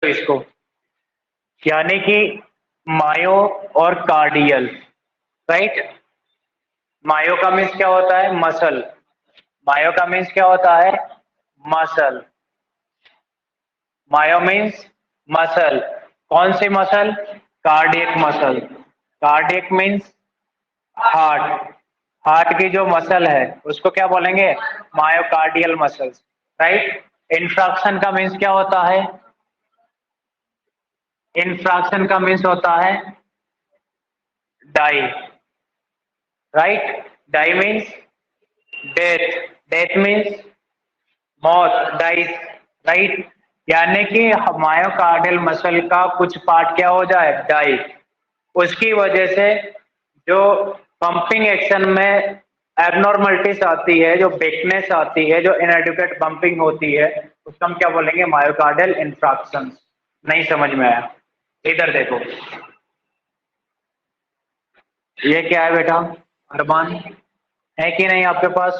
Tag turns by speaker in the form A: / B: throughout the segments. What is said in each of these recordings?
A: इसको, यानी कि मायो और कार्डियल, राइट। मायो का मीन्स क्या होता है? मसल। मायो का मीन्स क्या होता है? मसल। Myo means muscle. कौन सी muscle? Cardiac muscle. Cardiac means heart. Heart की जो मसल है उसको क्या बोलेंगे? Myocardial muscles, right. इंफ्रैक्शन का मीन्स क्या होता है? इंफ्रैक्शन का मीन्स होता है die, right. Die means death. Death means मौत, डाइस, राइट। यानी कि मायोकार्डियल मसल का कुछ पार्ट क्या हो जाए? डाई। उसकी वजह से जो पंपिंग एक्शन में एबनॉर्मलिटीज आती है, जो वीकनेस आती है, जो इनएडिक्वेट पंपिंग होती है, उसको हम क्या बोलेंगे? Myocardial infraction. नहीं समझ में आया? इधर देखो, ये क्या है बेटा? अरमान है कि नहीं आपके पास?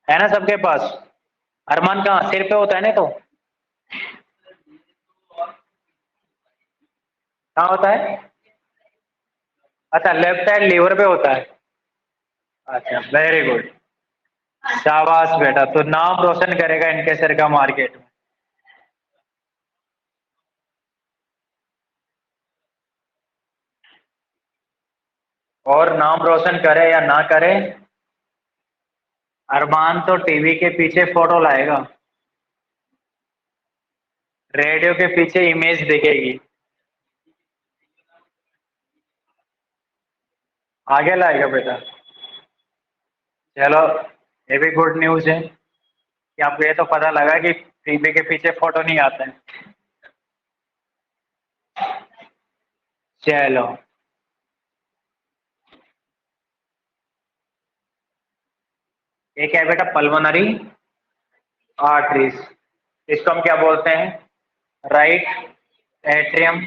A: है ना सबके पास? अरमान कहाँ? सिर पे होता है ना? तो कहाँ होता है? अच्छा, लेफ्ट साइड लीवर पे होता है। अच्छा, वेरी गुड, शाबाश बेटा। तो नाम रोशन करेगा इनके सर का मार्केट में। और नाम रोशन करे या ना करे, अरमान तो टीवी के पीछे फोटो लाएगा, रेडियो के पीछे इमेज दिखेगी, आगे लाएगा बेटा। चलो, ये भी गुड न्यूज है कि आपको ये तो पता लगा कि टीवी के पीछे फोटो नहीं आते हैं। चलो, ये क्या है बेटा? Pulmonary arteries. इसको हम क्या बोलते हैं? राइट एट्रियम,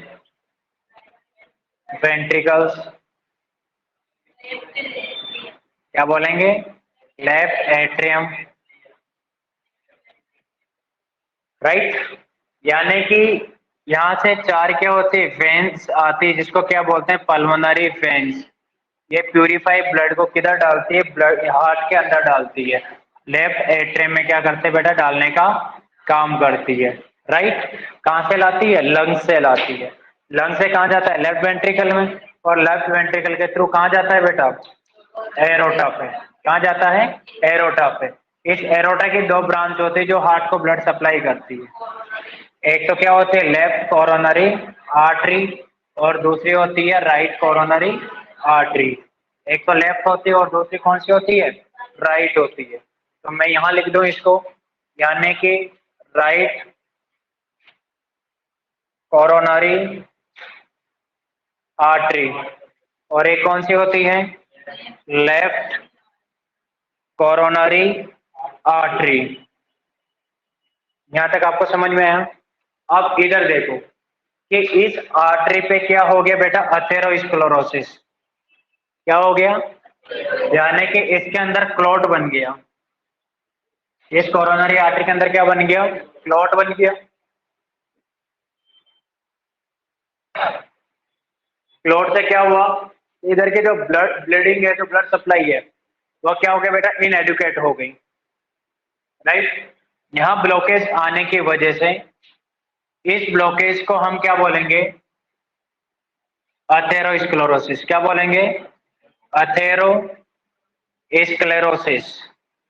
A: वेंट्रिकल्स, क्या बोलेंगे? Left atrium, right. यानी कि यहाँ से चार क्या होती है? वेन्स आती है, जिसको क्या बोलते हैं? Pulmonary veins. ये प्यूरिफाई ब्लड को किधर डालती है? ब्लड हार्ट के अंदर डालती है। लेफ्ट एट्रियम में क्या करते हैं बेटा? डालने का काम करती है, राइट। कहाँ से लाती है? लंग से लाती है। लंग से कहाँ जाता है? लेफ्ट वेंट्रिकल में। और लेफ्ट वेंट्रिकल के थ्रू कहाँ जाता है बेटा? एरोटा पे। कहाँ जाता है? एरोटा पे। इस एरोटा की दो ब्रांच होती है जो हार्ट को ब्लड सप्लाई करती है। एक तो क्या होती है? लेफ्ट कोरोनरी आर्टरी, और दूसरी होती है राइट कोरोनरी आर्टरी। एक तो लेफ्ट होती है और दूसरी कौन सी होती है? राइट होती है। तो मैं यहाँ लिख दूं इसको, यानी कि राइट कोरोनरी आर्टरी। और एक कौन सी होती है? Left coronary artery. यहां तक आपको समझ में आया? अब इधर देखो कि इस आर्टरी पे क्या हो गया बेटा? अथेरोस्क्लेरोसिस। क्या हो गया? यानी कि इसके अंदर क्लॉट बन गया। इस कोरोनरी आर्टरी के अंदर क्या बन गया? क्लॉट बन गया। क्लॉट से क्या हुआ? इधर के जो ब्लडिंग है, जो ब्लड सप्लाई है, वह क्या हो गया बेटा? इनएडुकेट हो गई, राइट। यहाँ ब्लॉकेज आने की वजह से इस ब्लॉकेज को हम क्या बोलेंगे? अथेरोस्क्लेरोसिस। क्या बोलेंगे? Atherosclerosis,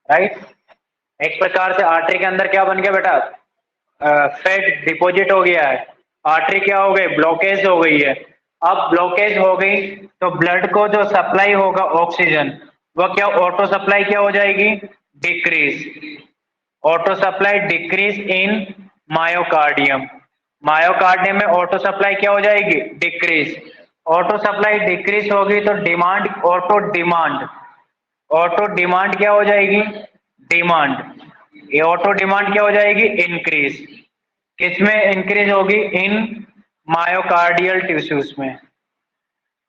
A: right. एक प्रकार से आर्टरी के अंदर क्या बन गया बेटा? फैट डिपॉजिट हो गया है। आर्टरी क्या हो गई? ब्लॉकेज हो गई है। अब ब्लॉकेज हो गई तो ब्लड को जो सप्लाई होगा ऑक्सीजन, वह क्या ऑटो सप्लाई क्या हो जाएगी? Decrease. Auto supply decrease in myocardium. Myocardium में ऑटो सप्लाई क्या हो जाएगी? डिक्रीज। ऑटो सप्लाई डिक्रीज होगी तो डिमांड, ऑटो डिमांड क्या हो जाएगी? डिमांड। ये ऑटो डिमांड क्या हो जाएगी? इंक्रीज। किसमें इंक्रीज होगी? इन मायोकार्डियल टिश्यूज में,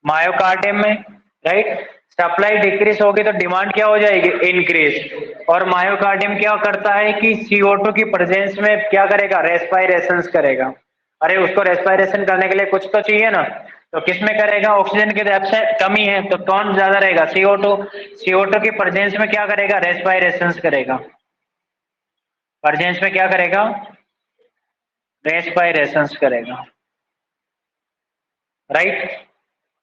A: मायोकार्डियम में, राइट। सप्लाई डिक्रीज होगी तो डिमांड क्या हो जाएगी, इंक्रीज। और मायोकार्डियम क्या करता है कि CO2 की प्रेजेंस में क्या करेगा, रेस्पायरेशन करेगा। अरे उसको रेस्पायरेशन करने के लिए कुछ तो चाहिए ना, तो किसमें करेगा, ऑक्सीजन की एब्सेंट कमी है तो कौन ज्यादा रहेगा, CO2। CO2 की प्रेजेंस में क्या करेगा, रेस्पायरेशन करेगा। प्रेजेंस में क्या करेगा, रेस्पायरेशन करेगा, राइट।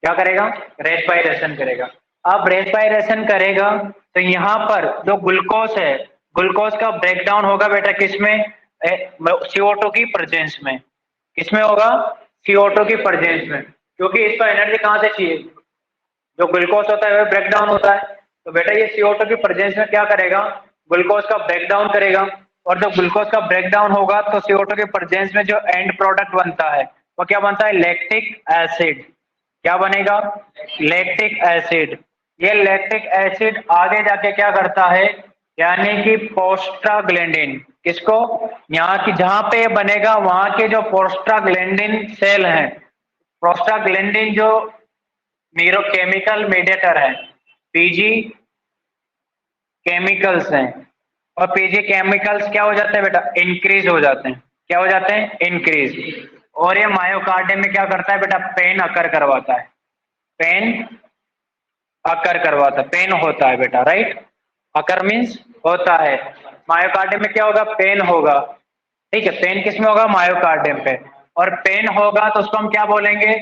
A: क्या करेगा, रेस्पायरेशन करेगा। अब रेस्पायरेशन करेगा तो यहाँ पर जो ग्लूकोज है, ग्लूकोज का ब्रेकडाउन होगा बेटा किसमें, CO2 की प्रेजेंस में। किसमें होगा, CO2 की प्रेजेंस में, क्योंकि इसको एनर्जी कहाँ से चाहिए, जो ग्लूकोज होता है वह ब्रेकडाउन होता है। तो बेटा ये CO2 की प्रेजेंस में क्या करेगा, ग्लूकोज का ब्रेकडाउन करेगा। और जब ग्लूकोज का ब्रेकडाउन होगा तो CO2 के प्रेजेंस में जो एंड प्रोडक्ट बनता है वो क्या बनता है, लैक्टिक एसिड। क्या बनेगा, लैक्टिक एसिड। ये लैक्टिक एसिड आगे जाके क्या करता है, यानी कि प्रोस्टाग्लैंडिन, किसको, यहाँ की जहां पे बनेगा वहां के जो प्रोस्टाग्लैंडिन सेल हैं, प्रोस्टाग्लैंडिन जो न्यूरोकेमिकल मीडिएटर है, पीजी केमिकल्स हैं, और पीजी केमिकल्स क्या हो जाते हैं बेटा, इंक्रीज हो जाते हैं। क्या हो जाते हैं, इंक्रीज। और ये मायोकार्डियम में क्या करता है बेटा, पेन अकर करवाता है, पेन अकर करवाता है, पेन होता है बेटा, राइट। अकर मीन्स होता है। मायोकार्डियम में क्या होगा, पेन होगा, ठीक है। पेन किस में होगा, मायोकार्डियम पे। और पेन होगा तो उसको हम क्या बोलेंगे,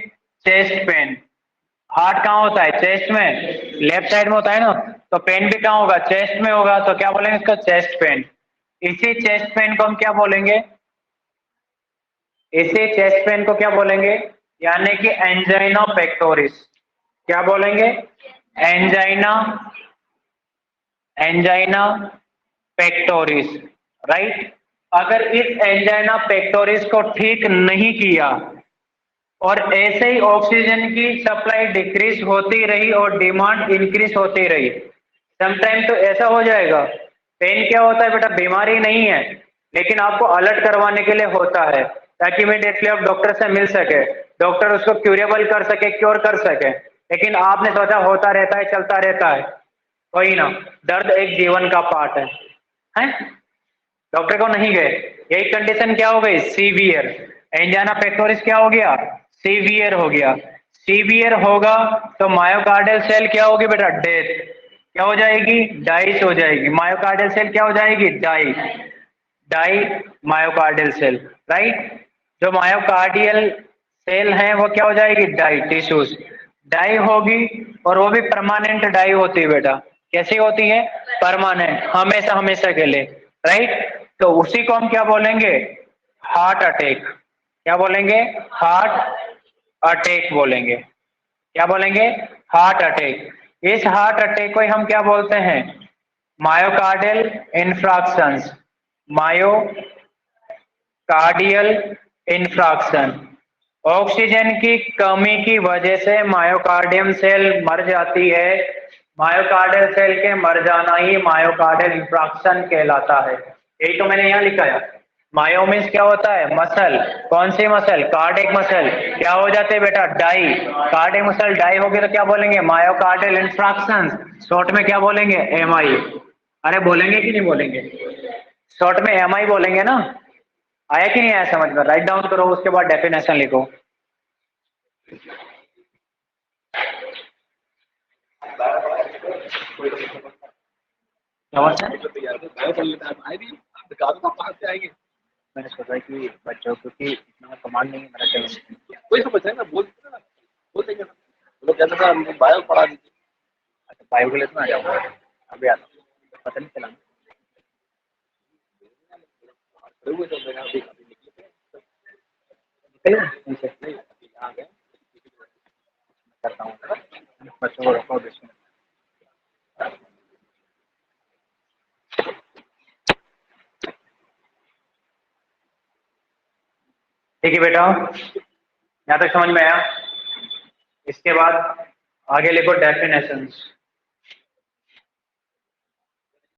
A: चेस्ट पेन। हार्ट कहाँ होता है, चेस्ट में, लेफ्ट साइड में होता है ना, तो पेन भी कहाँ होगा, चेस्ट में होगा, तो क्या बोलेंगे इसका, चेस्ट पेन। इसी चेस्ट पेन को हम क्या बोलेंगे, इसी चेस्ट पेन को क्या बोलेंगे, यानी कि एंजाइना पेक्टोरिस। क्या बोलेंगे, एंजाइना, एंजाइना पेक्टोरिस, राइट। अगर इस एंजाइना पेक्टोरिस को ठीक नहीं किया और ऐसे ही ऑक्सीजन की सप्लाई डिक्रीज होती रही और डिमांड इंक्रीज होती रही, समटाइम तो ऐसा हो जाएगा। पेन क्या होता है बेटा, बीमारी नहीं है, लेकिन आपको अलर्ट करवाने के लिए होता है, ताकि इमीडिएटली आप डॉक्टर से मिल सके, डॉक्टर उसको क्यूरेबल कर सके, क्योर कर सके। लेकिन आपने सोचा होता रहता है, चलता रहता है, कोई ना, दर्द एक जीवन का पार्ट है? डॉक्टर को नहीं गए, यही कंडीशन क्या हो गई, सीवियर। एंजाइना पेक्टोरिस क्या हो गया, सीवियर हो गया। सीवियर होगा तो मायोकार्डियल सेल क्या होगी बेटा, डेथ। क्या हो जाएगी, डाइस हो जाएगी। मायोकार्डियल सेल क्या हो जाएगी, die, die myocardial cell, right. जो मायोकार्डियल सेल है वो क्या हो जाएगी, डाई टिश्यूज, डाई होगी। और वो भी परमानेंट डाई होती है बेटा। कैसी होती है, परमानेंट, हमेशा हमेशा के लिए, राइट। तो उसी को हम क्या बोलेंगे, हार्ट अटैक। क्या बोलेंगे, हार्ट अटैक बोलेंगे। क्या बोलेंगे, हार्ट अटैक। इस हार्ट अटैक को हम क्या बोलते हैं, मायोकार्डियल इंफ्राक्शंस, मायोकार्डियल इंफ्राक्शन। ऑक्सीजन की कमी की वजह से मायोकार्डियम सेल मर जाती है। मायोकार्डियल सेल के मर जाना ही मायोकार्डियल इंफ्राक्शन कहलाता है। यही तो मैंने यहाँ लिखा है। मायो मीन्स क्या होता है, मसल। कौन सी मसल, कार्डियक मसल। क्या हो जाते हैं बेटा, डाई। कार्डियक मसल डाई होगी तो क्या बोलेंगे, मायोकार्डियल इंफ्राक्शन। शॉर्ट में क्या बोलेंगे, MI। अरे बोलेंगे कि नहीं बोलेंगे, शॉर्ट में MI बोलेंगे ना। आया कि नहीं आया समझ में, राइट डाउन करो, उसके बाद डेफिनेशन लिखो। मैंने सोचा कि बच्चों को कि इतना कमांड नहीं मेरा चैलेंज, कोई समझ है ना, बोल देंगे ना, लोग कहते थे हमको बायो पढ़ा दीजिए। अच्छा बायो के लिए तो आ जाऊंगा, अभी आता हूँ, पता नहीं चला करता हूँ बच्चों को रखो। ठीक है बेटा, यहाँ तक समझ में आया। इसके बाद आगे लिखो डेफिनेशंस।